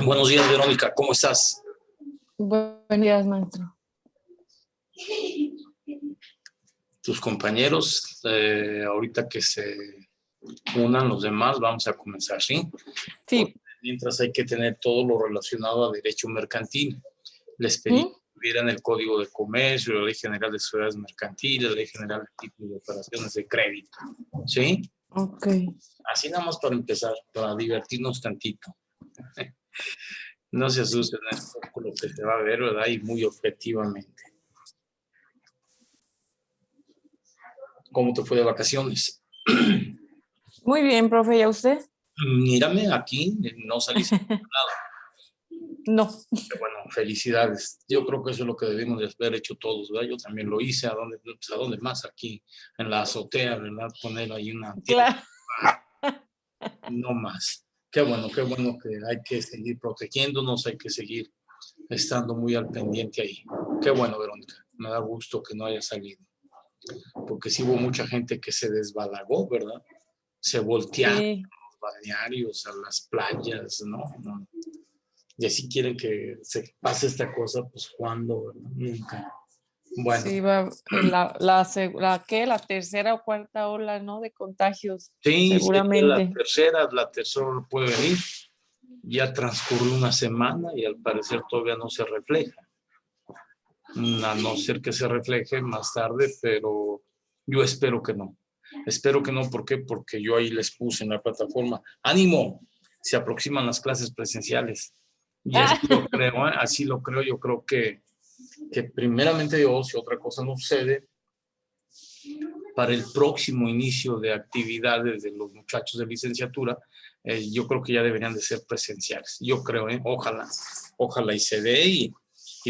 Buenos días, Verónica, ¿cómo estás? Buenos días, maestro. Tus compañeros, ahorita que se unan los demás, vamos a comenzar, ¿sí? Sí. Mientras hay que tener todo lo relacionado a derecho mercantil. Les pedí que tuvieran el Código de Comercio, la Ley General de Sociedades Mercantiles, la Ley General de Tipos de Operaciones de Crédito, ¿sí? Ok. Así nada más para empezar, para divertirnos tantito. No se asusten, es poco lo que se va a ver, ¿verdad? Y muy objetivamente. ¿Cómo te fue de vacaciones? Muy bien, profe, ¿y a usted? Mírame aquí, no salí sin nada. No. Bueno, felicidades. Yo creo que eso es lo que debimos de haber hecho todos, ¿verdad? Yo también lo hice. ¿A dónde más? Aquí, en la azotea, ¿verdad? Poner ahí una tierra. Claro. No más. Qué bueno que hay que seguir protegiéndonos, hay que seguir estando muy al pendiente ahí. Qué bueno, Verónica. Me da gusto que no haya salido. Porque sí hubo mucha gente que se desbalagó, ¿verdad? Se voltearon Sí. a los balnearios, a las playas, ¿no? Y así quieren que se pase esta cosa, pues ¿cuándo? ¿Verdad? Nunca. Bueno. Sí, va la tercera o cuarta ola, ¿no? De contagios. Sí, Seguramente. la tercera puede venir. Ya transcurrió una semana y al parecer todavía no se refleja. A no ser que se refleje más tarde, pero yo espero que no. Espero que no, ¿por qué? Porque yo ahí les puse en la plataforma, ánimo, se aproximan las clases presenciales. Y así lo creo, así lo creo. Yo creo que primeramente Dios, si otra cosa no sucede, para el próximo inicio de actividades de los muchachos de licenciatura, yo creo que ya deberían de ser presenciales. Yo creo, ojalá y se dé y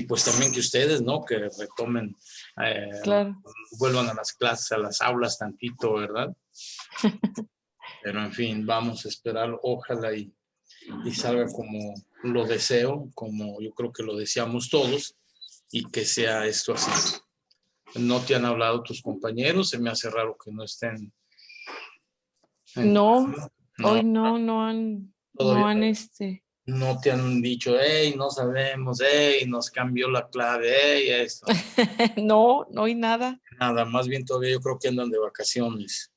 pues también que ustedes, ¿no? Que retomen, Claro. vuelvan a las clases, a las aulas tantito, ¿verdad? Pero en fin, vamos a esperar, ojalá y salga como lo deseo, como yo creo que lo deseamos todos, y que sea esto así. ¿No te han hablado tus compañeros? Se me hace raro que no estén. No, No, hoy no han, todavía no te han dicho, hey, no sabemos, hey, nos cambió la clave, hey, esto. No hay nada. Nada, más bien todavía yo creo que andan de vacaciones.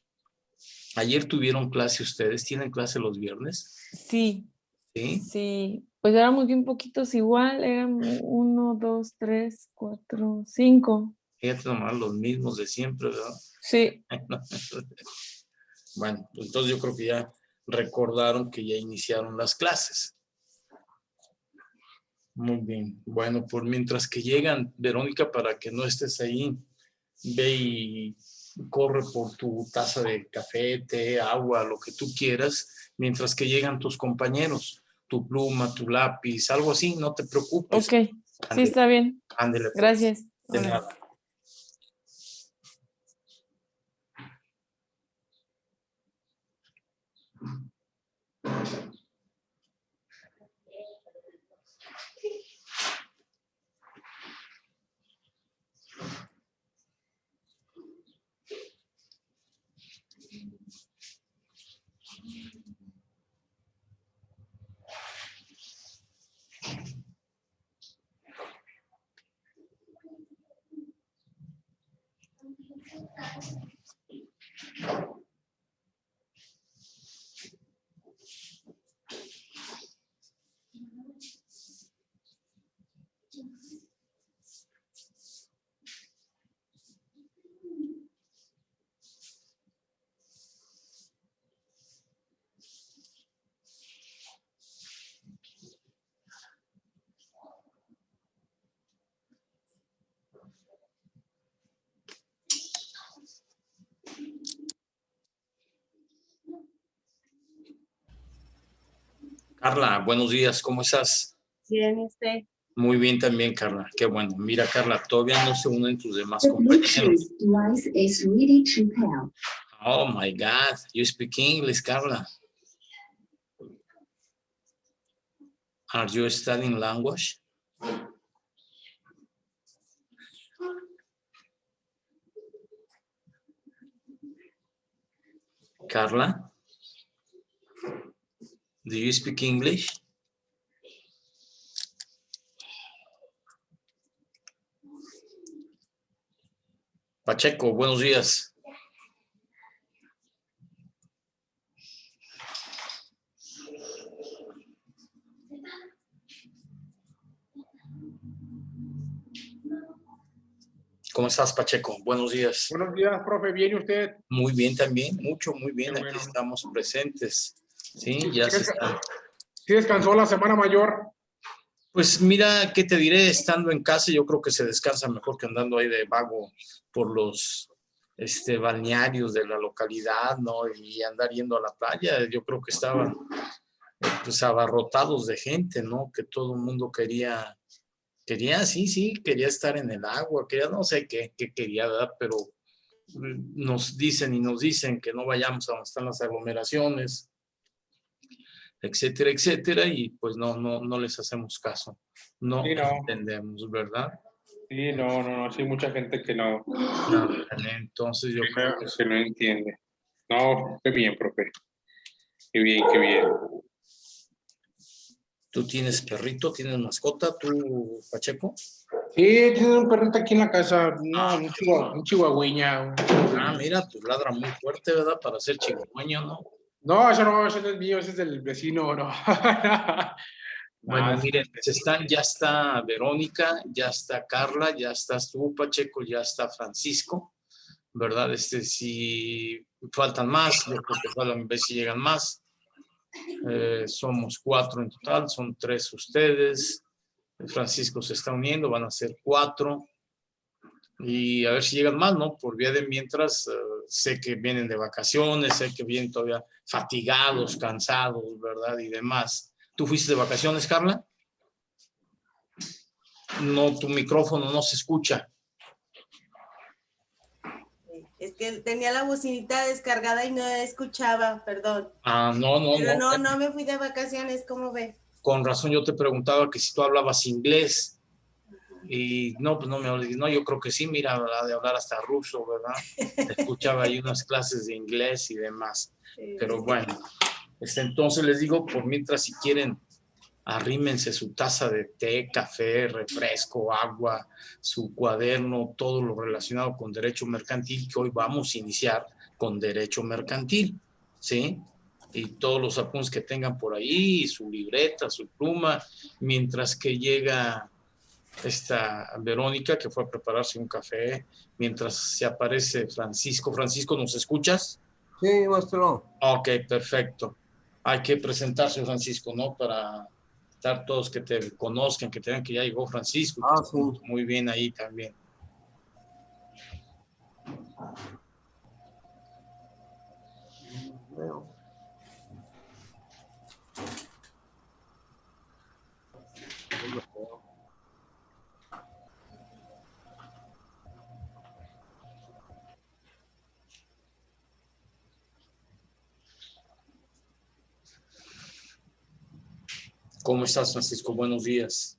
Ayer tuvieron clase ustedes, ¿tienen clase los viernes? Sí. Sí. Sí, pues éramos bien poquitos igual, eran 1, 2, 3, 4, 5. Fíjate nomás, los mismos de siempre, ¿verdad? Sí. Bueno, pues entonces yo creo que ya recordaron que ya iniciaron las clases. Muy bien. Bueno, pues mientras que llegan, Verónica, para que no estés ahí, ve y corre por tu taza de café, té, agua, lo que tú quieras, mientras que llegan tus compañeros, tu pluma, tu lápiz, algo así, no te preocupes. Ok, sí, está bien. Ándele, pues. Gracias. De Órale. nada. Carla, buenos días, ¿cómo estás? Bien, usted. Muy bien también, Carla. Qué bueno. Mira, Carla, todavía no se unen tus demás compañeros. Oh, my God. You speak English, Carla. Are you studying language? Carla? Do you speak English? Pacheco, buenos días. ¿Cómo estás, Pacheco? Buenos días. Buenos días, profe. ¿Bien y usted? Muy bien también, muy bien. Qué Aquí bueno. estamos presentes. Sí, ya se está. ¿Sí descansó la semana mayor? Pues mira, ¿qué te diré? Estando en casa, yo creo que se descansa mejor que andando ahí de vago por los balnearios de la localidad, ¿no? Y andar yendo a la playa. Yo creo que estaban pues abarrotados de gente, ¿no? Que todo el mundo quería, quería estar en el agua, quería, no sé qué quería, ¿verdad? Pero nos dicen que no vayamos a donde están las aglomeraciones, etcétera, etcétera, y pues no les hacemos caso. No Sí, no. entendemos, ¿verdad? Sí, no. Sí, mucha gente que no, No, entonces yo creo que que no entiende. No, qué bien, profe. Qué bien, qué bien. tú tienes perrito, tienes mascota, tú, Pacheco. Sí, tiene un perrito aquí en la casa. No, un chihuahueña. Ah, mira, pues ladra muy fuerte, ¿verdad? Para ser chihuahueño, ¿no? No, ese no es mío, ese es del vecino, no. Bueno, Nada, miren, ya está Verónica, ya está Carla, ya estás tú, Pacheco, ya está Francisco, ¿verdad? Si faltan más, yo creo que faltan, a ver si llegan más. Somos 4 en total, son 3 ustedes. Francisco se está uniendo, van a ser 4. Y a ver si llegan más, ¿no? Por vía de mientras, sé que vienen de vacaciones, sé que vienen todavía fatigados, cansados, ¿verdad? Y demás. ¿Tú fuiste de vacaciones, Carla? No, tu micrófono no se escucha. Es que tenía la bocinita descargada y no escuchaba, perdón. Ah, no. Pero no me fui de vacaciones, ¿cómo ve? Con razón yo te preguntaba que si tú hablabas inglés. Y no, pues no me hablé. No, yo creo que sí, mira, de hablar hasta ruso, ¿verdad? Escuchaba ahí unas clases de inglés y demás. Sí. Pero bueno, entonces les digo, por mientras si quieren, arrímense su taza de té, café, refresco, agua, su cuaderno, todo lo relacionado con derecho mercantil, que hoy vamos a iniciar con derecho mercantil, ¿sí? Y todos los apuntes que tengan por ahí, su libreta, su pluma, mientras que llega esta Verónica, que fue a prepararse un café, mientras se aparece Francisco. Francisco, ¿nos escuchas? Sí, maestro. Ok, perfecto. Hay que presentarse, Francisco, ¿no? Para estar todos que te conozcan, que te vean que ya llegó Francisco. Ah, sí. Muy bien ahí también. Veo. ¿Cómo estás, Francisco? Buenos días.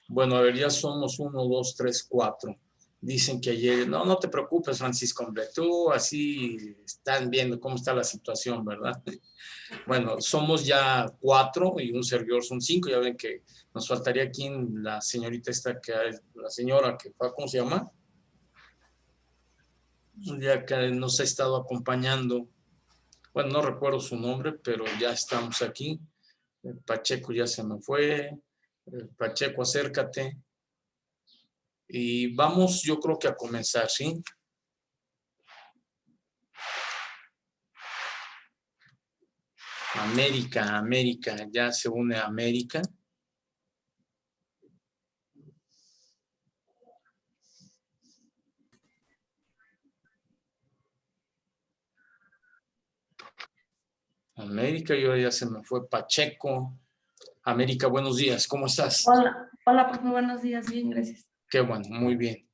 Bueno, a ver, ya somos 1, 2, 3, 4. Dicen que ayer, no te preocupes, Francisco, hombre, tú así están viendo cómo está la situación, ¿verdad? Bueno, somos ya 4 y un servidor son 5. Ya ven que nos faltaría aquí la señorita esta, la señora que fue, ¿cómo se llama? Ya que nos ha estado acompañando. Bueno, no recuerdo su nombre, pero ya estamos aquí. Pacheco ya se me fue. Pacheco, acércate. Y vamos, yo creo que a comenzar, ¿sí? América, ya se une a América. América, y ahora ya se me fue Pacheco. América, buenos días, ¿cómo estás? Hola, profe, buenos días, bien, gracias. Qué bueno, muy bien.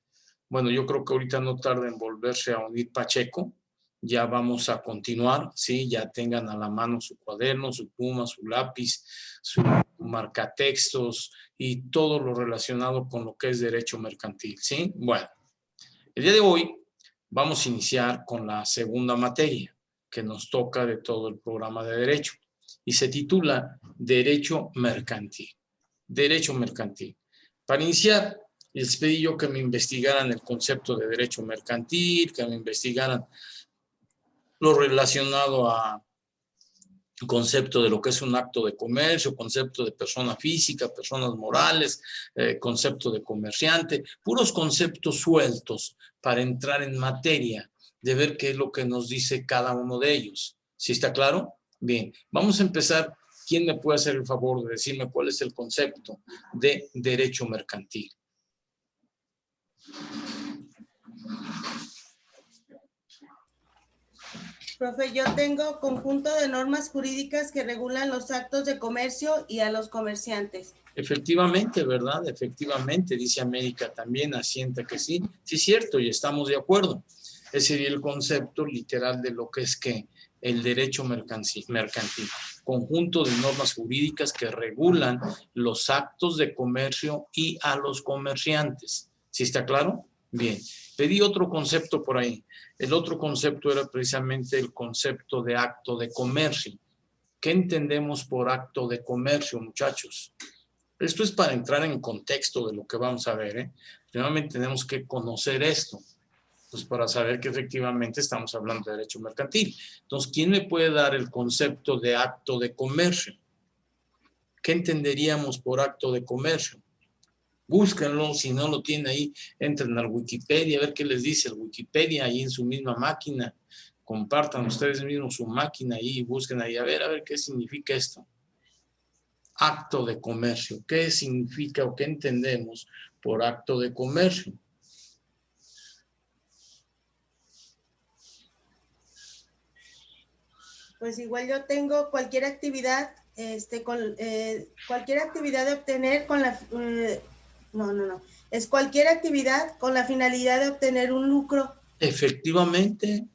Bueno, yo creo que ahorita no tarda en volverse a unir Pacheco. Ya vamos a continuar, ¿sí? Ya tengan a la mano su cuaderno, su pluma, su lápiz, su marcatextos y todo lo relacionado con lo que es derecho mercantil, ¿sí? Bueno, el día de hoy vamos a iniciar con la segunda materia que nos toca de todo el programa de derecho y se titula Derecho Mercantil. Derecho Mercantil. Para iniciar, Les pedí yo que me investigaran el concepto de derecho mercantil, que me investigaran lo relacionado a concepto de lo que es un acto de comercio, concepto de persona física, personas morales, concepto de comerciante, puros conceptos sueltos para entrar en materia de ver qué es lo que nos dice cada uno de ellos. ¿Sí está claro? Bien, vamos a empezar. ¿Quién me puede hacer el favor de decirme cuál es el concepto de derecho mercantil? Profe, yo tengo conjunto de normas jurídicas que regulan los actos de comercio y a los comerciantes. Efectivamente, ¿verdad? Efectivamente, dice América también, asienta que sí. Sí, es cierto, y estamos de acuerdo. Ese sería el concepto literal de lo que es que el derecho mercantil. Conjunto de normas jurídicas que regulan los actos de comercio y a los comerciantes. ¿Sí está claro? Bien. Pedí otro concepto por ahí. El otro concepto era precisamente el concepto de acto de comercio. ¿Qué entendemos por acto de comercio, muchachos? Esto es para entrar en contexto de lo que vamos a ver, ¿eh? Primeramente tenemos que conocer esto, pues para saber que efectivamente estamos hablando de derecho mercantil. Entonces, ¿quién me puede dar el concepto de acto de comercio? ¿Qué entenderíamos por acto de comercio? Búsquenlo, si no lo tienen ahí, entren al Wikipedia, a ver qué les dice el Wikipedia ahí en su misma máquina. Compartan ustedes mismos su máquina ahí y busquen ahí, a ver qué significa esto. Acto de comercio. ¿Qué significa o qué entendemos por acto de comercio? Pues igual yo tengo cualquier actividad, cualquier actividad de obtener con la... Es cualquier actividad con la finalidad de obtener un lucro. Efectivamente,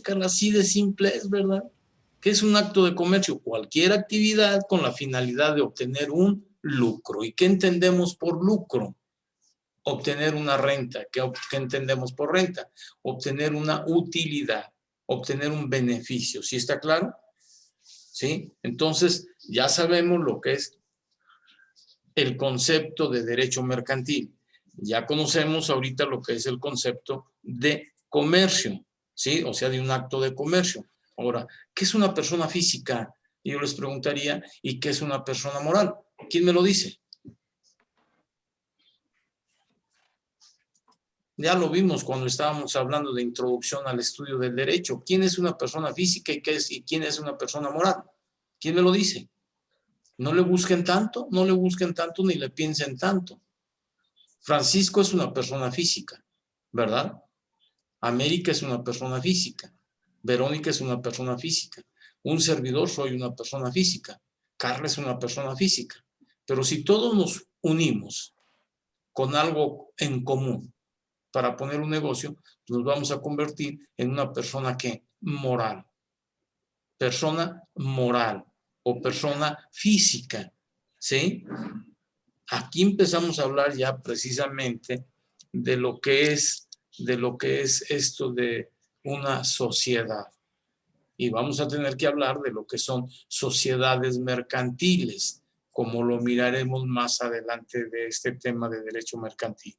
Carla, así de simple es, ¿verdad? ¿Qué es un acto de comercio? Cualquier actividad con la finalidad de obtener un lucro. ¿Y qué entendemos por lucro? Obtener una renta. ¿Qué entendemos por renta? Obtener una utilidad, obtener un beneficio. ¿Sí está claro? ¿Sí? Entonces, ya sabemos lo que es el concepto de derecho mercantil. Ya conocemos ahorita lo que es el concepto de comercio, ¿sí? O sea, de un acto de comercio. Ahora, ¿qué es una persona física? Y yo les preguntaría, ¿y qué es una persona moral? ¿Quién me lo dice? Ya lo vimos cuando estábamos hablando de introducción al estudio del derecho. ¿Quién es una persona física y quién es una persona moral? ¿Quién me lo dice? No le busquen tanto ni le piensen tanto. Francisco es una persona física, ¿verdad? América es una persona física. Verónica es una persona física. Un servidor soy una persona física. Carla es una persona física. Pero si todos nos unimos con algo en común para poner un negocio, nos vamos a convertir en una persona que moral. Persona moral o persona física, ¿sí? Aquí empezamos a hablar ya precisamente de lo que es esto de una sociedad. Y vamos a tener que hablar de lo que son sociedades mercantiles, como lo miraremos más adelante de este tema de derecho mercantil.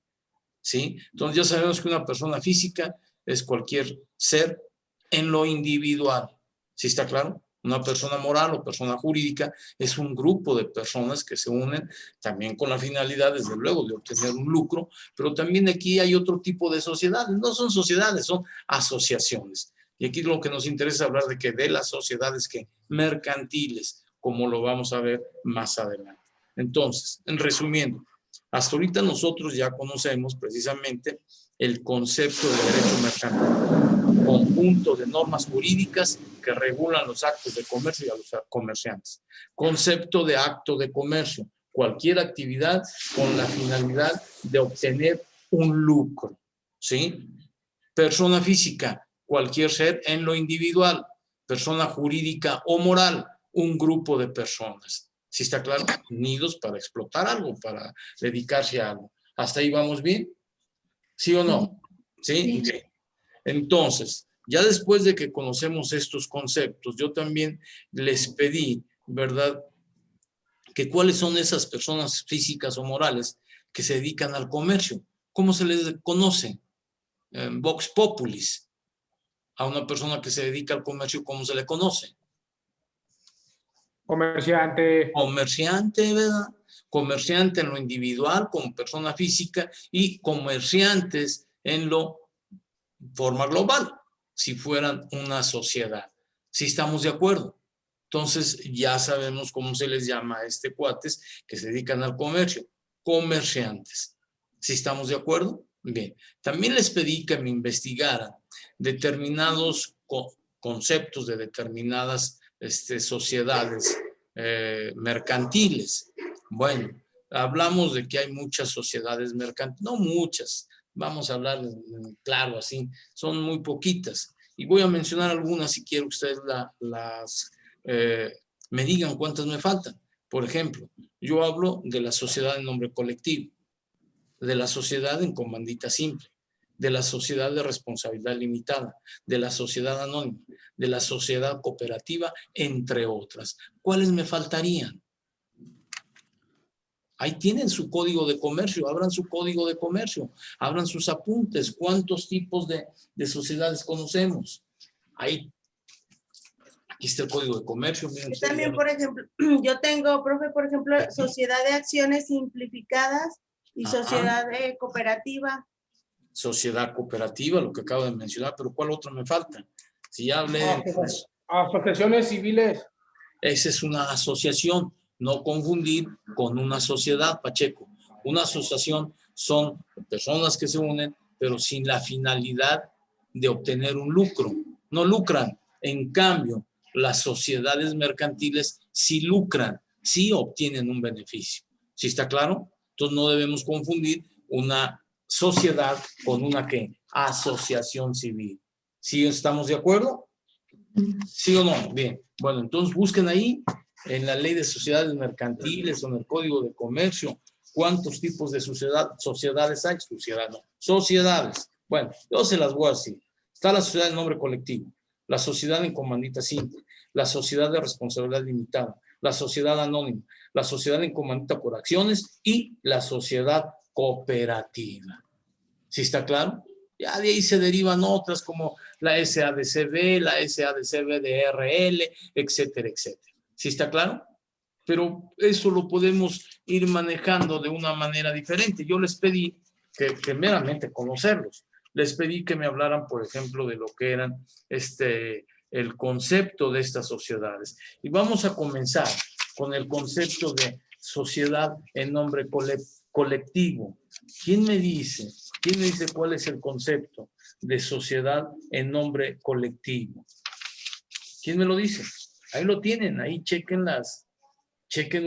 ¿Sí? Entonces ya sabemos que una persona física es cualquier ser en lo individual. ¿Sí está claro? Una persona moral o persona jurídica es un grupo de personas que se unen también con la finalidad, desde luego, de obtener un lucro, pero también aquí hay otro tipo de sociedades. No son sociedades, son asociaciones. Y aquí lo que nos interesa es hablar de las sociedades mercantiles, como lo vamos a ver más adelante. Entonces, resumiendo, hasta ahorita nosotros ya conocemos precisamente el concepto de derecho mercantil, conjunto de normas jurídicas que regulan los actos de comercio y a los comerciantes. Concepto de acto de comercio, cualquier actividad con la finalidad de obtener un lucro, ¿sí? Persona física, cualquier ser en lo individual. Persona jurídica o moral, un grupo de personas. ¿Sí está claro? Unidos para explotar algo, para dedicarse a algo. ¿Hasta ahí vamos bien? ¿Sí o no? ¿Sí? Sí. Entonces, ya después de que conocemos estos conceptos, yo también les pedí, ¿verdad?, que cuáles son esas personas físicas o morales que se dedican al comercio. ¿Cómo se les conoce? Vox Populis. A una persona que se dedica al comercio, ¿cómo se le conoce? Comerciante. Comerciante, ¿verdad? Comerciante en lo individual como persona física y comerciantes en lo forma global, si fueran una sociedad. Si estamos de acuerdo. Entonces ya sabemos cómo se les llama a cuates que se dedican al comercio. Comerciantes. ¿Si estamos de acuerdo? Bien. También les pedí que me investigaran determinados conceptos de determinadas sociedades mercantiles. Bueno, hablamos de que hay muchas sociedades mercantiles, no muchas, vamos a hablar claro así, son muy poquitas. Y voy a mencionar algunas si quiero que ustedes me digan cuántas me faltan. Por ejemplo, yo hablo de la sociedad en nombre colectivo, de la sociedad en comandita simple, de la sociedad de responsabilidad limitada, de la sociedad anónima, de la sociedad cooperativa, entre otras. ¿Cuáles me faltarían? Ahí tienen su código de comercio, abran su código de comercio, abran sus apuntes. ¿Cuántos tipos de sociedades conocemos? Ahí, aquí está el código de comercio. Miren ustedes, también, por ejemplo, yo tengo, profe, por ejemplo, sociedad de acciones simplificadas y sociedad cooperativa. Sociedad cooperativa, lo que acabo de mencionar, pero ¿cuál otro me falta? Si ya hablé... Asociaciones civiles. Esa es una asociación, no confundir con una sociedad, Pacheco. Una asociación son personas que se unen, pero sin la finalidad de obtener un lucro. No lucran. En cambio, las sociedades mercantiles sí lucran, sí obtienen un beneficio. ¿Sí está claro? Entonces no debemos confundir una sociedad con una ¿qué? Asociación civil. ¿Sí estamos de acuerdo? ¿Sí o no? Bien. Bueno, entonces busquen ahí en la ley de sociedades mercantiles o en el código de comercio cuántos tipos de sociedades hay. Sociedades. Bueno, yo se las voy a decir. Está la sociedad en nombre colectivo, la sociedad en comandita simple, la sociedad de responsabilidad limitada, la sociedad anónima, la sociedad en comandita por acciones y la sociedad cooperativa. ¿Sí está claro? Ya de ahí se derivan otras como la SADCB, la SADCB-DRL, etcétera, etcétera. ¿Sí está claro? Pero eso lo podemos ir manejando de una manera diferente. Yo les pedí que meramente conocerlos. Les pedí que me hablaran, por ejemplo, de lo que eran el concepto de estas sociedades. Y vamos a comenzar con el concepto de sociedad en nombre colectivo. ¿Quién me dice cuál es el concepto de sociedad en nombre colectivo? ¿Quién me lo dice? Ahí lo tienen, ahí chequen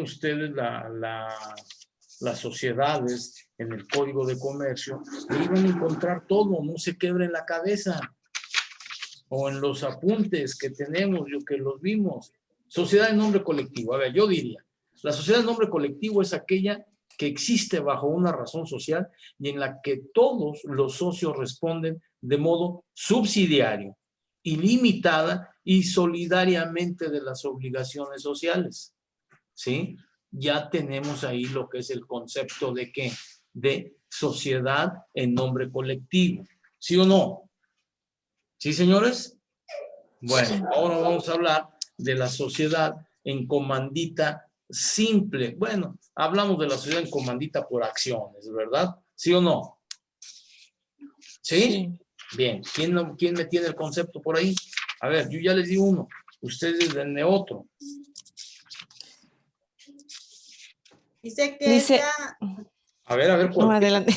ustedes las sociedades en el Código de Comercio, ahí van a encontrar todo, no se quebren la cabeza. O en los apuntes que tenemos, yo que los vimos. Sociedad en nombre colectivo. A ver, yo diría, la sociedad en nombre colectivo es aquella que existe bajo una razón social y en la que todos los socios responden de modo subsidiario, ilimitada y solidariamente de las obligaciones sociales. ¿Sí? Ya tenemos ahí lo que es el concepto de ¿qué? De sociedad en nombre colectivo. ¿Sí o no? ¿Sí, señores? Bueno, ahora vamos a hablar de la sociedad en comandita simple. Bueno, hablamos de la sociedad en comandita por acciones, ¿verdad? ¿Sí o no? ¿Sí? Bien. ¿Quién me tiene el concepto por ahí? A ver, yo ya les di uno. Ustedes denme otro. Dice que A ver, No, adelante.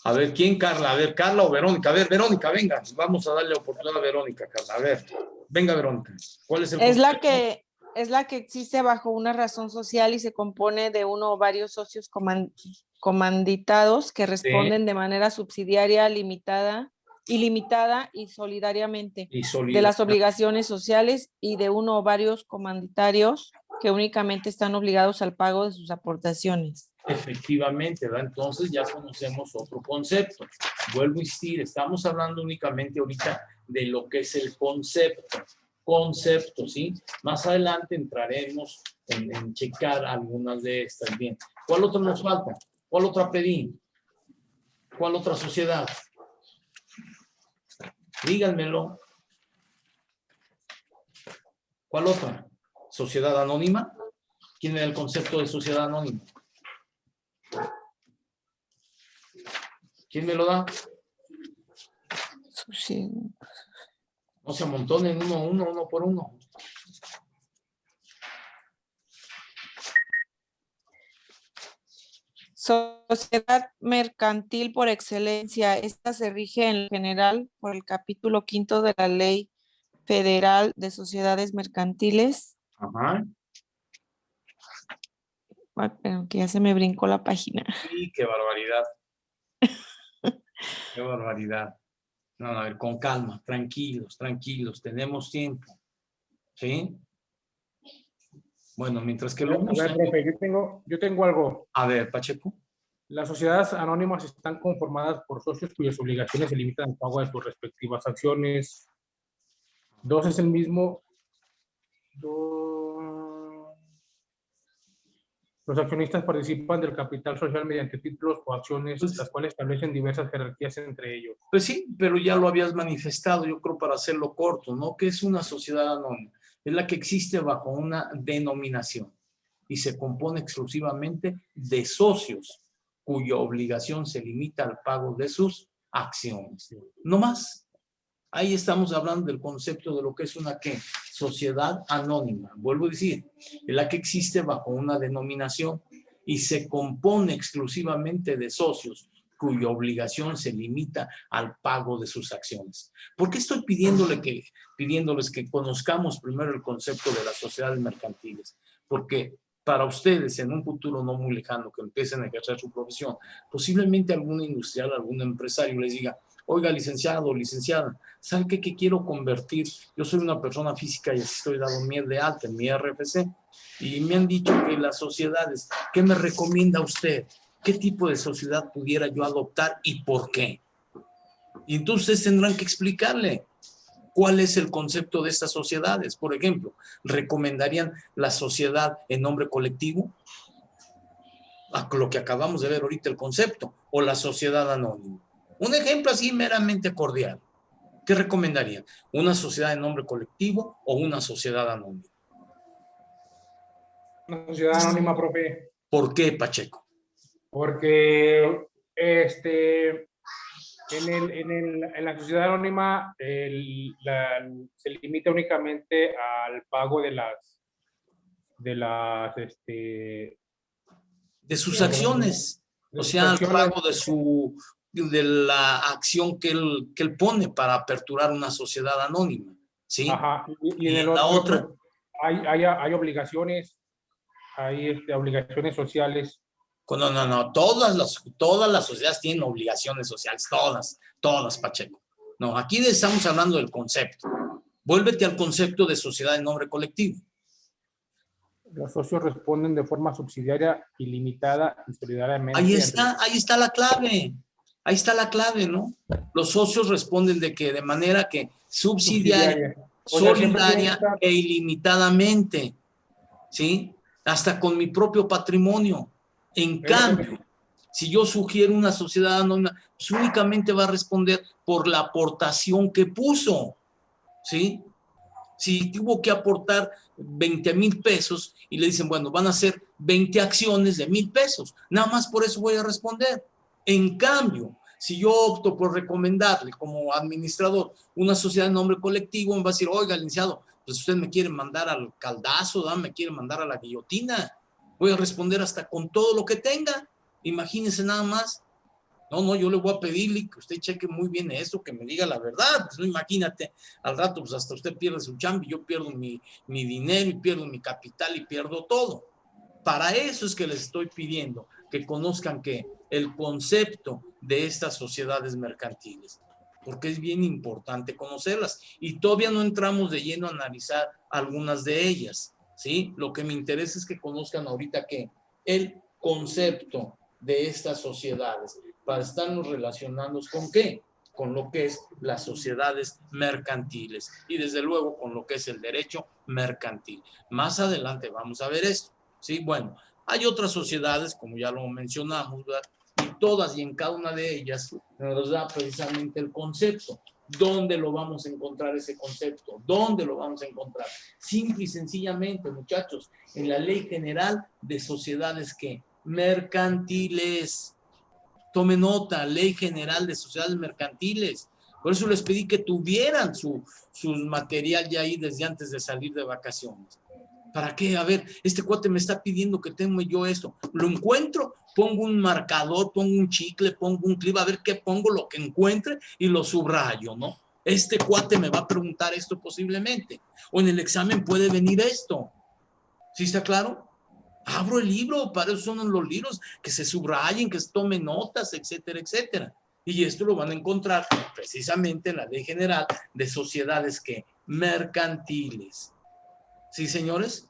A ver, ¿quién, Carla? A ver, Carla o Verónica. A ver, Verónica, venga. Vamos a darle oportunidad a Verónica, Carla. A ver, venga, Verónica. ¿Cuál es el concepto? Es la que existe bajo una razón social y se compone de uno o varios socios comanditados que responden de manera subsidiaria, ilimitada y solidariamente de las obligaciones sociales y de uno o varios comanditarios que únicamente están obligados al pago de sus aportaciones. Efectivamente, ¿verdad? Entonces ya conocemos otro concepto. Vuelvo a insistir, estamos hablando únicamente ahorita de lo que es el concepto, ¿sí? Más adelante entraremos en checar algunas de estas. Bien. ¿Cuál otra nos falta? ¿Cuál otra pedí? ¿Cuál otra sociedad? Díganmelo. ¿Cuál otra? ¿Sociedad anónima? ¿Quién es el concepto de sociedad anónima? ¿Quién me lo da? No se amontonen uno por uno. Sociedad mercantil por excelencia. Esta se rige en general por el capítulo 5 de la Ley Federal de Sociedades Mercantiles. Ajá. Ay, pero que ya se me brincó la página. Sí, qué barbaridad. Qué barbaridad. No, a ver, con calma, tranquilos, tenemos tiempo. ¿Sí? Bueno, mientras que lo A ver, buscan. profe, yo tengo algo. A ver, Pacheco. Las sociedades anónimas están conformadas por socios cuyas obligaciones se limitan al pago de sus respectivas acciones. Dos es el mismo. Los accionistas participan del capital social mediante títulos o acciones, las cuales establecen diversas jerarquías entre ellos. Pues sí, pero ya lo habías manifestado, yo creo, para hacerlo corto, ¿no? ¿Qué es una sociedad anónima? Es la que existe bajo una denominación y se compone exclusivamente de socios cuya obligación se limita al pago de sus acciones. No más. Ahí estamos hablando del concepto de lo que es una ¿qué? Sociedad anónima. Vuelvo a decir, es la que existe bajo una denominación y se compone exclusivamente de socios cuya obligación se limita al pago de sus acciones. ¿Por qué estoy pidiéndoles que conozcamos primero el concepto de las sociedades mercantiles? Porque para ustedes en un futuro no muy lejano que empiecen a ejercer su profesión, posiblemente algún industrial, algún empresario les diga: oiga, licenciado, licenciada, ¿sabe qué quiero convertir? Yo soy una persona física y así estoy dado de alta en mi RFC. Y me han dicho que las sociedades, ¿qué me recomienda usted? ¿Qué tipo de sociedad pudiera yo adoptar y por qué? Y entonces tendrán que explicarle cuál es el concepto de estas sociedades. Por ejemplo, ¿recomendarían la sociedad en nombre colectivo? A lo que acabamos de ver ahorita el concepto, o la sociedad anónima. Un ejemplo así meramente cordial. ¿Qué recomendarían? ¿Una sociedad en nombre colectivo o una sociedad anónima? Una sociedad anónima, profe. ¿Por qué, Pacheco? Porque en la sociedad anónima se limita únicamente al pago de sus acciones. O sea, al pago de la acción que él pone para aperturar una sociedad anónima. ¿Sí? Ajá. Y en ¿Y el la otra? Pues, hay obligaciones, hay obligaciones sociales. No. Todas las sociedades tienen obligaciones sociales. Todas, Pacheco. No, aquí estamos hablando del concepto. Vuélvete al concepto de sociedad en nombre colectivo. Los socios responden de forma subsidiaria, ilimitada y solidariamente. Ahí está la clave. Ahí está la clave, ¿no? Los socios responden de manera que subsidiaria, solidaria e ilimitadamente. ¿Sí? Hasta con mi propio patrimonio. En cambio, si yo sugiero una sociedad anónima, pues únicamente va a responder por la aportación que puso. ¿Sí? Si tuvo que aportar 20,000 pesos y le dicen, bueno, van a ser 20 acciones de 1,000 pesos. Nada más por eso voy a responder. En cambio, si yo opto por recomendarle como administrador una sociedad de nombre colectivo, me va a decir: oiga, licenciado, pues usted me quiere mandar al caldazo, ¿no? Me quiere mandar a la guillotina. Voy a responder hasta con todo lo que tenga. Imagínense nada más. No, yo le voy a pedirle que usted cheque muy bien esto, que me diga la verdad. Pues no, imagínate, al rato pues hasta usted pierde su chamba y yo pierdo mi dinero y pierdo mi capital y pierdo todo. Para eso es que les estoy pidiendo que conozcan el concepto de estas sociedades mercantiles, porque es bien importante conocerlas. Y todavía no entramos de lleno a analizar algunas de ellas, ¿sí? Lo que me interesa es que conozcan ahorita el concepto de estas sociedades, para estarnos relacionando con ¿qué? con lo que es las sociedades mercantiles y desde luego con lo que es el derecho mercantil. Más adelante vamos a ver esto, ¿sí? Bueno, hay otras sociedades, como ya lo mencionamos, ¿verdad? Y todas y en cada una de ellas nos da precisamente el concepto. ¿Dónde lo vamos a encontrar ese concepto? ¿Dónde lo vamos a encontrar? Simple y sencillamente, muchachos, en la Ley General de Sociedades ¿qué? Mercantiles. Tome nota, Ley General de Sociedades Mercantiles. Por eso les pedí que tuvieran su material ya ahí desde antes de salir de vacaciones. ¿Para qué? A ver, este cuate me está pidiendo que tenga yo esto. Lo encuentro, pongo un marcador, pongo un chicle, pongo un clip, a ver qué pongo, lo que encuentre y lo subrayo, ¿no? Este cuate me va a preguntar esto posiblemente. O en el examen puede venir esto. ¿Sí está claro? Abro el libro, para eso son los libros, que se subrayen, que se tomen notas, etcétera, etcétera. Y esto lo van a encontrar precisamente en la Ley General de Sociedades ¿qué? Mercantiles. ¿Sí, señores?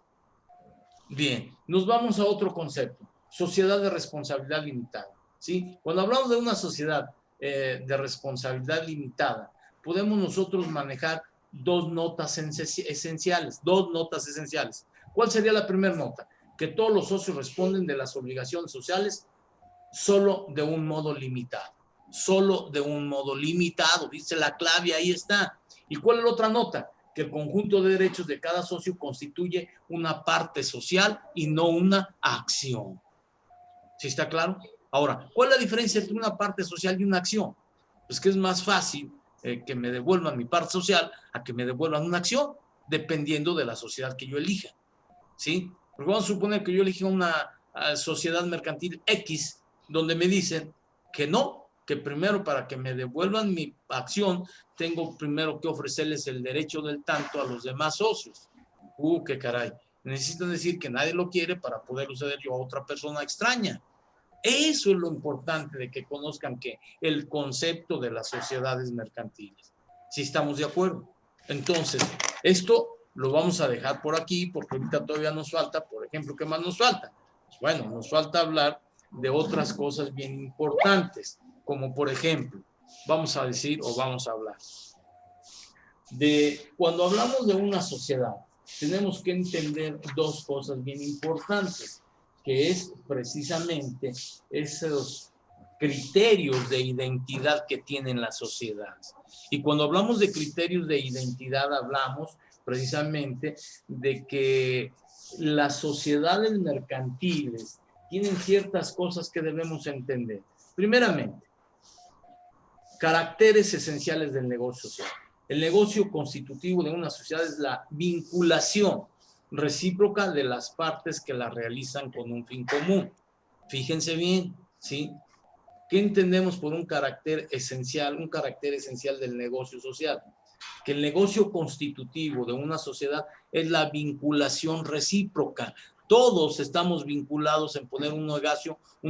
Bien, nos vamos a otro concepto, sociedad de responsabilidad limitada. ¿Sí? Cuando hablamos de una sociedad de responsabilidad limitada, podemos nosotros manejar dos notas esenciales, ¿Cuál sería la primera nota? Que todos los socios responden de las obligaciones sociales solo de un modo limitado. Solo de un modo limitado, dice la clave, ahí está. ¿Y cuál es la otra nota? Que el conjunto de derechos de cada socio constituye una parte social y no una acción. ¿Sí está claro? Ahora, ¿cuál es la diferencia entre una parte social y una acción? Pues que es más fácil que me devuelvan mi parte social a que me devuelvan una acción, dependiendo de la sociedad que yo elija. ¿Sí? Porque vamos a suponer que yo elija una sociedad mercantil X, donde me dicen que no, que primero para que me devuelvan mi acción, tengo primero que ofrecerles el derecho del tanto a los demás socios. Qué caray. Necesitan decir que nadie lo quiere para poderlo ceder yo a otra persona extraña. Eso es lo importante de que conozcan que el concepto de las sociedades mercantiles. ¿Sí estamos de acuerdo? Entonces, esto lo vamos a dejar por aquí porque ahorita todavía nos falta, por ejemplo, ¿qué más nos falta? Pues bueno, nos falta hablar de otras cosas bien importantes, como por ejemplo, vamos a decir o vamos a hablar de cuando hablamos de una sociedad, tenemos que entender dos cosas bien importantes, que es precisamente esos criterios de identidad que tienen las sociedades. Y cuando hablamos de criterios de identidad, hablamos precisamente de que las sociedades mercantiles tienen ciertas cosas que debemos entender. Primeramente, caracteres esenciales del negocio social. El negocio constitutivo de una sociedad es la vinculación recíproca de las partes que la realizan con un fin común. Fíjense bien, ¿sí? ¿Qué entendemos por un carácter esencial del negocio social? Que el negocio constitutivo de una sociedad es la vinculación recíproca. Todos estamos vinculados en poner un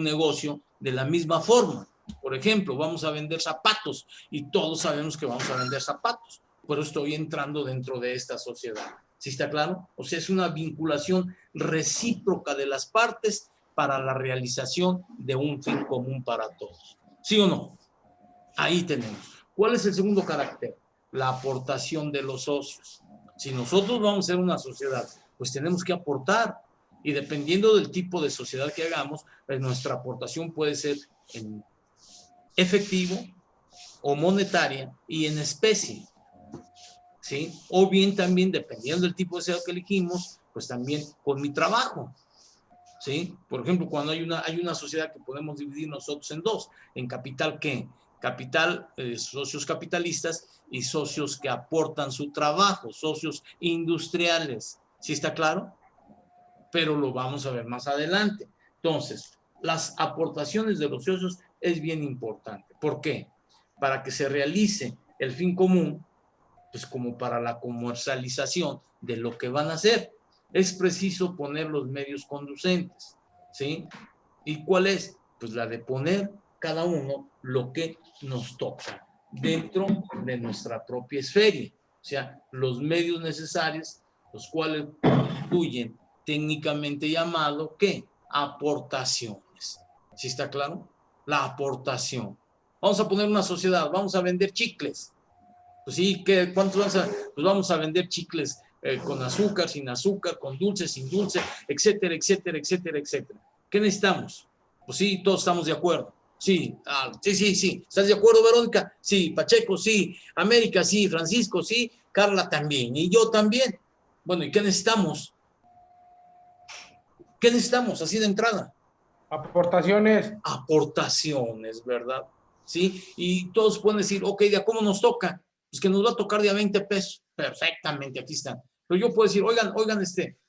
negocio de la misma forma. Por ejemplo, vamos a vender zapatos y todos sabemos que vamos a vender zapatos, pero estoy entrando dentro de esta sociedad. ¿Sí está claro? O sea, es una vinculación recíproca de las partes para la realización de un fin común para todos. ¿Sí o no? Ahí tenemos. ¿Cuál es el segundo carácter? La aportación de los socios. Si nosotros vamos a ser una sociedad, pues tenemos que aportar. Y dependiendo del tipo de sociedad que hagamos, pues nuestra aportación puede ser en efectivo o monetaria y en especie. ¿Sí? O bien también, dependiendo del tipo de sociedad que elegimos, pues también con mi trabajo. ¿Sí? Por ejemplo, cuando hay una sociedad que podemos dividir nosotros en dos, en capital, ¿qué? Capital, socios capitalistas y socios que aportan su trabajo, socios industriales. ¿Sí está claro? Pero lo vamos a ver más adelante. Entonces, las aportaciones de los socios es bien importante. ¿Por qué? Para que se realice el fin común, pues como para la comercialización de lo que van a hacer. Es preciso poner los medios conducentes, ¿sí? ¿Y cuál es? Pues la de poner cada uno lo que nos toca dentro de nuestra propia esfera. O sea, los medios necesarios, los cuales constituyen técnicamente llamado, ¿qué? Aportaciones. ¿Sí está claro? La aportación. Vamos a poner una sociedad, vamos a vender chicles. Pues sí, ¿cuántos vamos a? Pues vamos a vender chicles con azúcar, sin azúcar, con dulce, sin dulce, etcétera, etcétera, etcétera, etcétera. ¿Qué necesitamos? Pues sí, todos estamos de acuerdo. Sí, sí. ¿Estás de acuerdo, Verónica? Sí. Pacheco, sí. América, sí. Francisco, sí. Carla también. Y yo también. Bueno, ¿y qué necesitamos? ¿Qué necesitamos así de entrada? Aportaciones. Aportaciones, ¿verdad? Sí, y todos pueden decir, ok, ¿de a cómo nos toca? Pues que nos va a tocar de a 20 pesos. Perfectamente, aquí están. Pero yo puedo decir, oigan,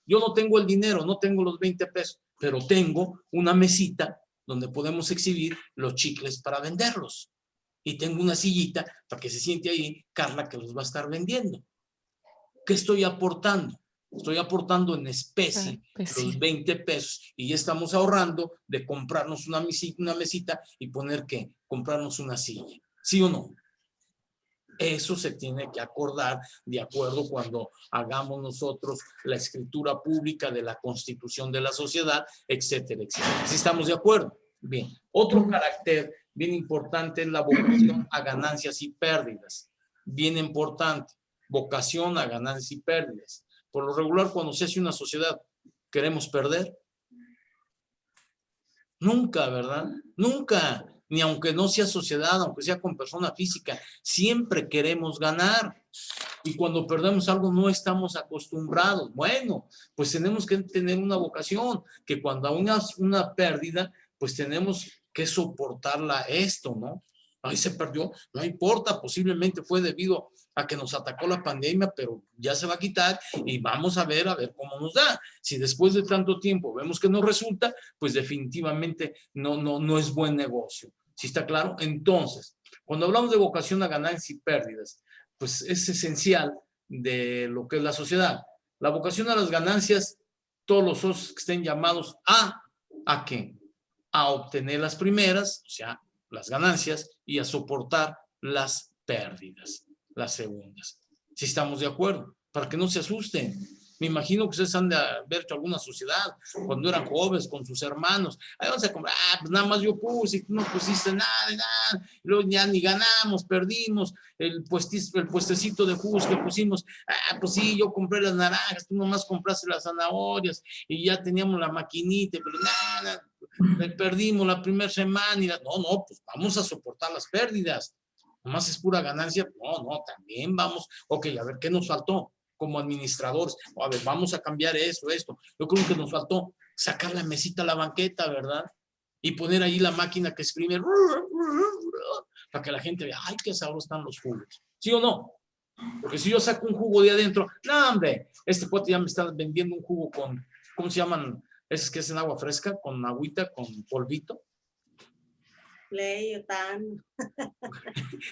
yo no tengo el dinero, no tengo los 20 pesos, pero tengo una mesita donde podemos exhibir los chicles para venderlos. Y tengo una sillita para que se siente ahí Carla que los va a estar vendiendo. ¿Qué estoy aportando? Estoy aportando en especie los 20 pesos y ya estamos ahorrando de comprarnos una mesita y poner que comprarnos una silla. ¿Sí o no? Eso se tiene que acordar de acuerdo cuando hagamos nosotros la escritura pública de la constitución de la sociedad, etcétera, etcétera. ¿Sí estamos de acuerdo? Bien. Otro carácter bien importante es la vocación a ganancias y pérdidas. Bien importante. Vocación a ganancias y pérdidas. Por lo regular, cuando se hace una sociedad, ¿queremos perder? Nunca, ¿verdad? Nunca. Ni aunque no sea sociedad, aunque sea con persona física, siempre queremos ganar. Y cuando perdemos algo no estamos acostumbrados. Bueno, pues tenemos que tener una vocación, que cuando hay una pérdida, pues tenemos que soportarla esto, ¿no? Ahí se perdió, no importa, posiblemente fue debido a que nos atacó la pandemia, pero ya se va a quitar y vamos a ver cómo nos da. Si después de tanto tiempo vemos que no resulta, pues definitivamente no es buen negocio. ¿Sí está claro? Entonces, cuando hablamos de vocación a ganancias y pérdidas, pues es esencial de lo que es la sociedad. La vocación a las ganancias, todos los socios que estén llamados ¿a qué? A obtener las primeras, o sea, las ganancias, y a soportar las pérdidas, las segundas. Si estamos de acuerdo, para que no se asusten. Me imagino que ustedes han de haber hecho alguna sociedad cuando eran jóvenes con sus hermanos. Ahí vamos a comprar, pues nada más yo puse y tú no pusiste nada. Luego ya ni ganamos, perdimos el puestecito de jugos que pusimos. Pues sí, yo compré las naranjas, tú nomás compraste las zanahorias y ya teníamos la maquinita, pero nada, perdimos la primera semana. No, pues vamos a soportar las pérdidas. Nomás es pura ganancia. No, también vamos. Ok, a ver, ¿qué nos faltó? Como administradores, a ver, vamos a cambiar esto. Yo creo que nos faltó sacar la mesita a la banqueta, ¿verdad? Y poner ahí la máquina que exprime para que la gente vea, ay, qué sabrosos están los jugos. ¿Sí o no? Porque si yo saco un jugo de adentro, no, hombre, este pote ya me está vendiendo un jugo con, ¿cómo se llaman? Esos que hacen agua fresca, con agüita, con polvito. Play o tan.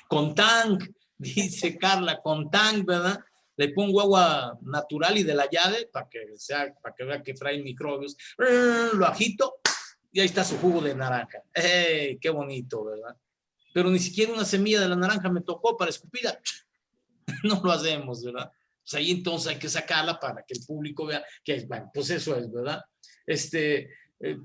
Con tang, dice Carla, con tang, ¿verdad? Le pongo agua natural y de la llave para que vea que trae microbios. Lo agito y ahí está su jugo de naranja. ¡Ey! ¡Qué bonito!, ¿verdad? Pero ni siquiera una semilla de la naranja me tocó para escupirla. No lo hacemos, ¿verdad? Pues ahí entonces hay que sacarla para que el público vea que, bueno, pues eso es, ¿verdad?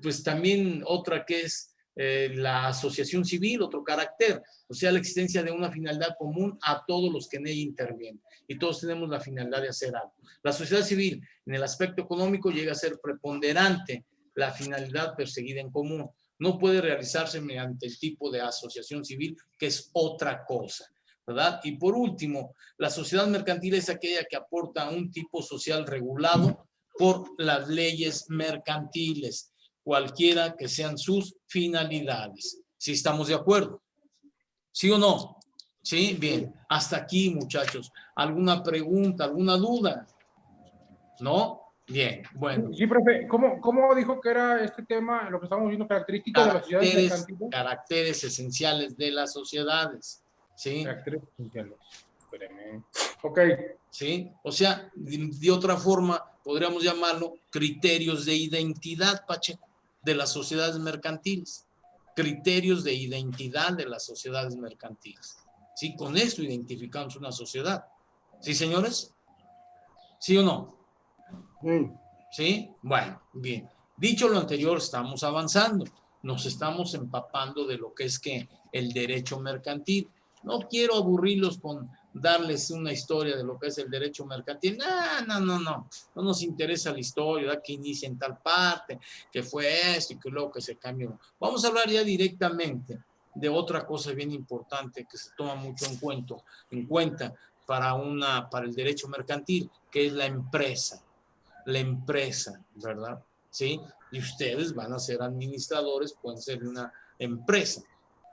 Pues también otra que es la asociación civil, otro carácter, o sea, la existencia de una finalidad común a todos los que en ella intervienen. Y todos tenemos la finalidad de hacer algo. La sociedad civil, en el aspecto económico, llega a ser preponderante la finalidad perseguida en común. No puede realizarse mediante el tipo de asociación civil, que es otra cosa, ¿verdad? Y por último, la sociedad mercantil es aquella que aporta un tipo social regulado por las leyes mercantiles, cualquiera que sean sus finalidades. ¿Sí estamos de acuerdo? ¿Sí o no? ¿Sí? Bien. Hasta aquí, muchachos. ¿Alguna pregunta, alguna duda? ¿No? Bien, bueno. Sí, profe, ¿cómo dijo que era este tema, lo que estamos viendo, características de las sociedades mercantiles? Caracteres esenciales de las sociedades. ¿Sí? Caracteres esenciales. Espérame. Ok. ¿Sí? O sea, de otra forma, podríamos llamarlo criterios de identidad, Pacheco, de las sociedades mercantiles. Criterios de identidad de las sociedades mercantiles. ¿Sí? Con esto identificamos una sociedad. ¿Sí, señores? ¿Sí o no? Sí. ¿Sí? Bueno, bien. Dicho lo anterior, estamos avanzando. nos estamos empapando de lo que es que el derecho mercantil. No quiero aburrirlos con darles una historia de lo que es el derecho mercantil. No nos interesa la historia, que inicia en tal parte, que fue esto y que luego que se cambió. Vamos a hablar ya directamente de otra cosa bien importante que se toma mucho en cuenta para el derecho mercantil, que es la empresa, ¿verdad? ¿Sí? Y ustedes van a ser administradores, pueden ser de una empresa.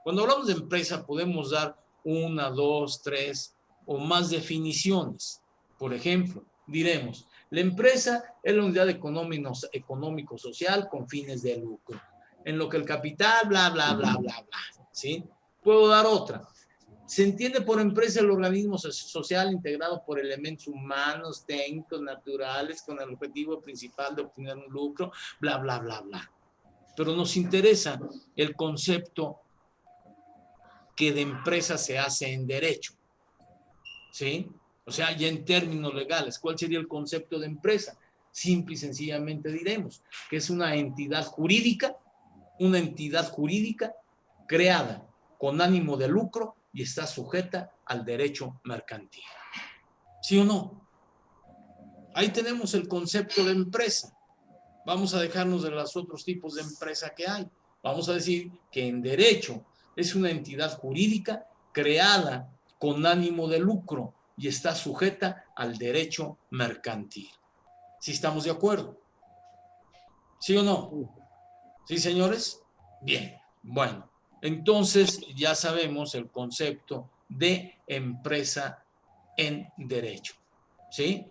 Cuando hablamos de empresa podemos dar 1, 2, 3 o más definiciones. Por ejemplo, diremos, la empresa es la unidad económico-social con fines de lucro, en lo que el capital, bla, bla, bla, bla, bla, ¿sí? Puedo dar otra. Se entiende por empresa el organismo social integrado por elementos humanos, técnicos, naturales, con el objetivo principal de obtener un lucro, bla, bla, bla, bla. Pero nos interesa el concepto que de empresa se hace en derecho, ¿sí? O sea, ya en términos legales, ¿cuál sería el concepto de empresa? Simple y sencillamente diremos que es una entidad jurídica creada con ánimo de lucro y está sujeta al derecho mercantil. ¿Sí o no? Ahí tenemos el concepto de empresa. Vamos a dejarnos de los otros tipos de empresa que hay. Vamos a decir que en derecho es una entidad jurídica creada con ánimo de lucro y está sujeta al derecho mercantil. ¿Sí estamos de acuerdo? ¿Sí o no? ¿Sí, señores? Bien, bueno. Entonces ya sabemos el concepto de empresa en derecho, ¿sí?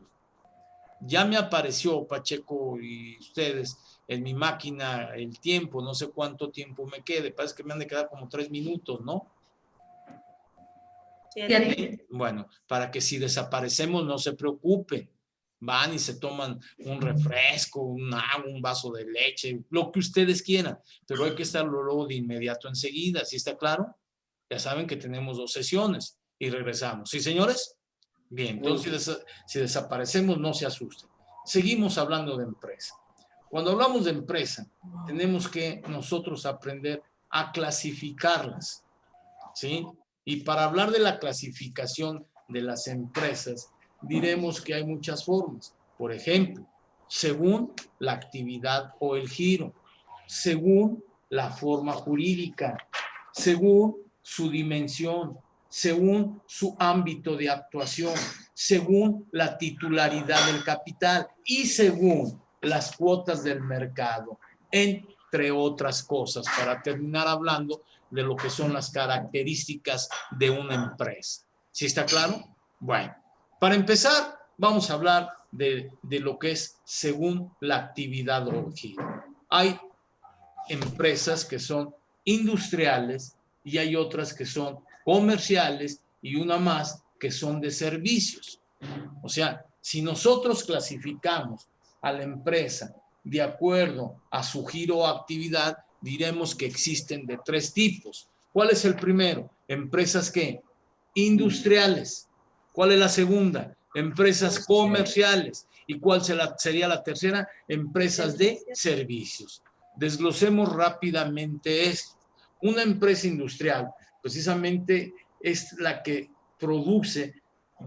Ya me apareció, Pacheco y ustedes, en mi máquina el tiempo, no sé cuánto tiempo me quede, parece que me han de quedar como 3 minutos, ¿no? Sí. Bueno, para que si desaparecemos no se preocupen, van y se toman un refresco, un agua, un vaso de leche, lo que ustedes quieran, pero hay que estarlo luego de inmediato enseguida, ¿sí está claro? Ya saben que tenemos 2 sesiones y regresamos, ¿sí, señores? Bien, entonces si desaparecemos no se asusten. Seguimos hablando de empresa. Cuando hablamos de empresa, tenemos que nosotros aprender a clasificarlas, ¿sí? Y para hablar de la clasificación de las empresas, diremos que hay muchas formas. Por ejemplo, según la actividad o el giro, según la forma jurídica, según su dimensión, según su ámbito de actuación, según la titularidad del capital y según las cuotas del mercado, entre otras cosas, para terminar hablando de lo que son las características de una empresa. ¿Sí está claro? Bueno, para empezar, vamos a hablar de lo que es según la actividad o giro. Hay empresas que son industriales y hay otras que son comerciales y una más que son de servicios. O sea, si nosotros clasificamos a la empresa de acuerdo a su giro o actividad, diremos que existen de 3 tipos. ¿Cuál es el primero? Empresas ¿qué? Industriales. ¿Cuál es la segunda? Empresas comerciales. ¿Y cuál sería la tercera? Empresas de servicios. Desglosemos rápidamente esto. Una empresa industrial precisamente es la que produce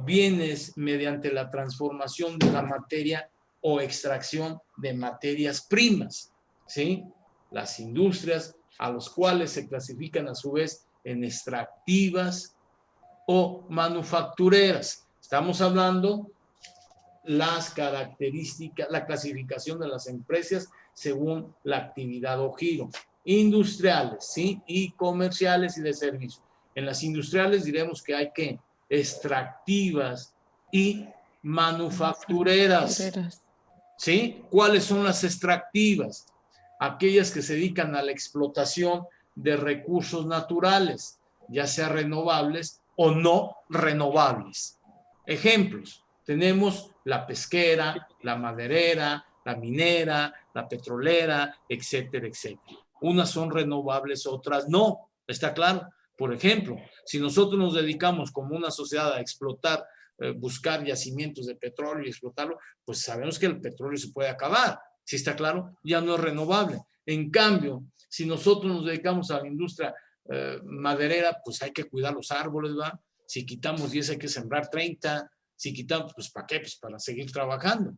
bienes mediante la transformación de la materia o extracción de materias primas, ¿sí? Las industrias a los cuales se clasifican a su vez en extractivas o manufactureras. Estamos hablando las características, la clasificación de las empresas según la actividad o giro. Industriales, ¿sí? Y comerciales y de servicio. En las industriales diremos que hay que extractivas y manufactureras. ¿Sí? ¿Cuáles son las extractivas? Aquellas que se dedican a la explotación de recursos naturales, ya sea renovables o no renovables. Ejemplos, tenemos la pesquera, la maderera, la minera, la petrolera, etcétera, etcétera. Unas son renovables, otras no, ¿está claro? Por ejemplo, si nosotros nos dedicamos como una sociedad a explotar, buscar yacimientos de petróleo y explotarlo, pues sabemos que el petróleo se puede acabar, ¿sí está claro? Ya no es renovable. En cambio, si nosotros nos dedicamos a la industria maderera, pues hay que cuidar los árboles, ¿va? Si quitamos 10 hay que sembrar 30. Si quitamos, pues ¿para qué? Pues para seguir trabajando.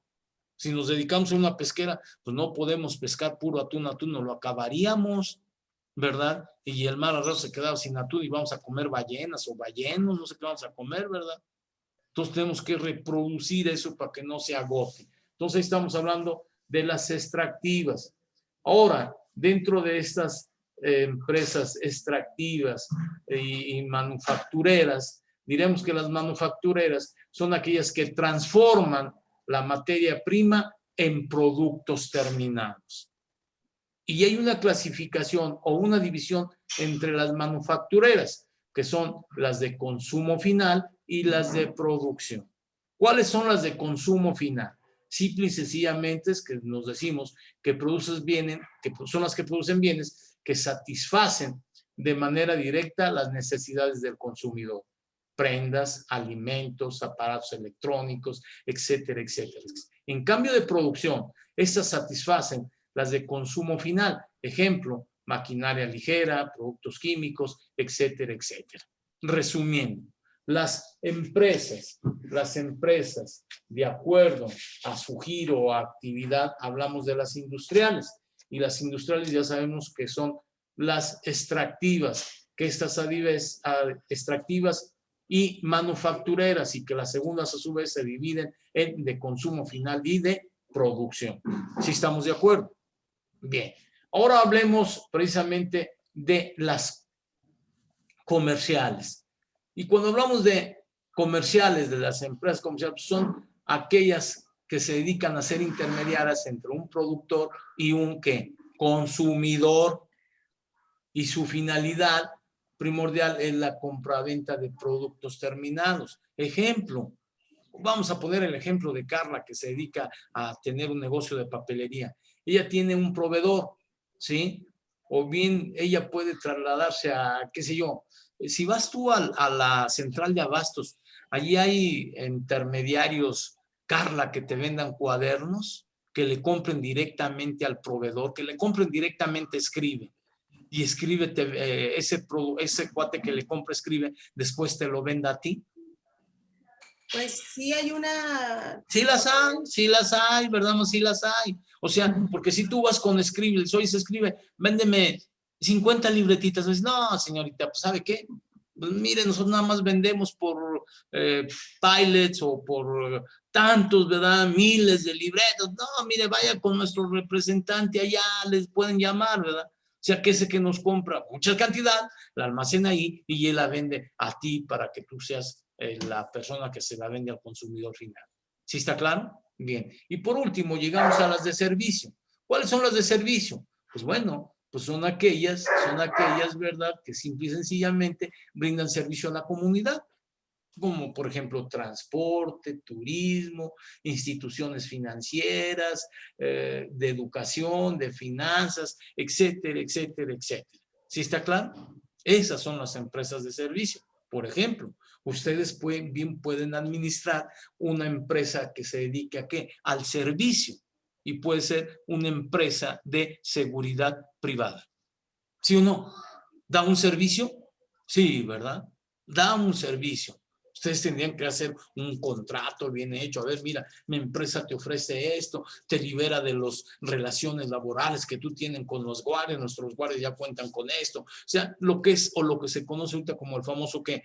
Si nos dedicamos a una pesquera, pues no podemos pescar puro atún, no lo acabaríamos, ¿verdad? Y el mar Arreosa se quedaba sin atún y vamos a comer ballenas o ballenos, no sé qué vamos a comer, ¿verdad? Entonces tenemos que reproducir eso para que no se agote. Entonces estamos hablando de las extractivas. Ahora, dentro de estas empresas extractivas y manufactureras, diremos que las manufactureras son aquellas que transforman la materia prima en productos terminados. Y hay una clasificación o una división entre las manufactureras, que son las de consumo final y las de producción. ¿Cuáles son las de consumo final? Simple y sencillamente es que nos decimos que son las que producen bienes que satisfacen de manera directa las necesidades del consumidor. Prendas, alimentos, aparatos electrónicos, etcétera, etcétera. En cambio de producción, estas satisfacen las de consumo final. Ejemplo, maquinaria ligera, productos químicos, etcétera, etcétera. Resumiendo, las empresas, de acuerdo a su giro o actividad, hablamos de las industriales. Y las industriales ya sabemos que son las extractivas, que estas extractivas y manufactureras, y que las segundas a su vez se dividen en de consumo final y de producción. ¿Sí estamos de acuerdo? Bien. Ahora hablemos precisamente de las comerciales. Y cuando hablamos de comerciales, de las empresas comerciales, son aquellas que se dedican a ser intermediarias entre un productor y un ¿qué? Consumidor. Y su finalidad primordial es la compraventa de productos terminados. Ejemplo, vamos a poner el ejemplo de Carla, que se dedica a tener un negocio de papelería. Ella tiene un proveedor, ¿sí? O bien ella puede trasladarse a, qué sé yo, si vas tú a la central de abastos, allí hay intermediarios, Carla, que te vendan cuadernos, que le compren directamente al proveedor, que le compren directamente Escribe. Y escríbete, ese cuate que le compra Escribe, después te lo venda a ti. Pues sí hay una... Sí las hay, ¿verdad? Sí las hay. O sea, porque si tú vas con Escribe, soy Escribe, véndeme 50 libretitas. Dices, no, señorita, pues ¿sabe qué? Pues mire, nosotros nada más vendemos por pilots o por tantos, ¿verdad? Miles de libretos. No, mire, vaya con nuestro representante allá, les pueden llamar, ¿verdad? O sea, que ese que nos compra mucha cantidad, la almacena ahí y él la vende a ti para que tú seas la persona que se la vende al consumidor final. ¿Sí está claro? Bien. Y por último, llegamos a las de servicio. ¿Cuáles son las de servicio? Pues bueno, pues son aquellas, ¿verdad?, que simple y sencillamente brindan servicio a la comunidad, como por ejemplo transporte, turismo, instituciones financieras, de educación, de finanzas, etcétera, etcétera, etcétera. ¿Sí está claro? Esas son las empresas de servicio. Por ejemplo, ustedes pueden administrar una empresa que se dedique ¿a qué? Al servicio. Y puede ser una empresa de seguridad privada. ¿Sí o no? ¿Da un servicio? Sí, ¿verdad? Da un servicio. Ustedes tendrían que hacer un contrato bien hecho. A ver, mira, mi empresa te ofrece esto, te libera de las relaciones laborales que tú tienes con los guardias, nuestros guardias ya cuentan con esto. O sea, lo que es o lo que se conoce ahorita como el famoso ¿qué?